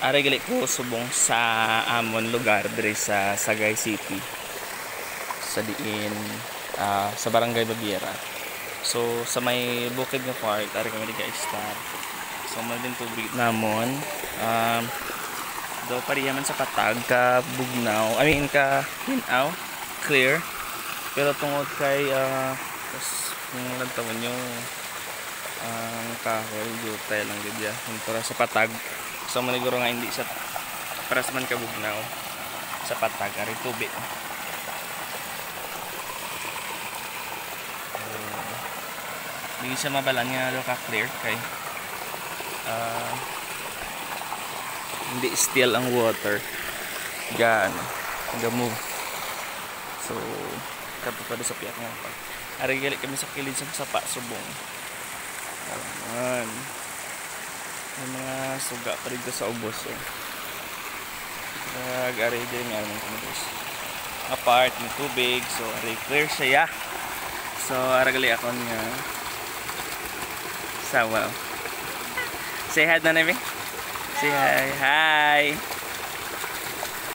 Ari gali ko subong sa amon lugar dire sa Sagay City. Sa diin sa Barangay Babiera. So sa may bukid nga part ari kami nag-start. So man din tubig namon. Do pariyaman sa patag ka bugnaw. I mean ka hinaw, clear. Pero tungod kay kung nagtawon nyo ang kahoy jutay lang gid ya para sa patag. So maniguro nga hindi sa paras man kabugnaw sa patag ari tubig. Hindi siya mabalan nga do ka clear kay hindi still ang water gan move. So kapag sa piyak nga pa ari gali kami sa kilid sa sapa subong. Ayan. May mga suga pa dito sa ubos. Ari din nga naman kumabos. Apart ng tubig. So, ari clear siya. So, aragali ako nga. So, wow. Say hi na namin. Say hi. Hi.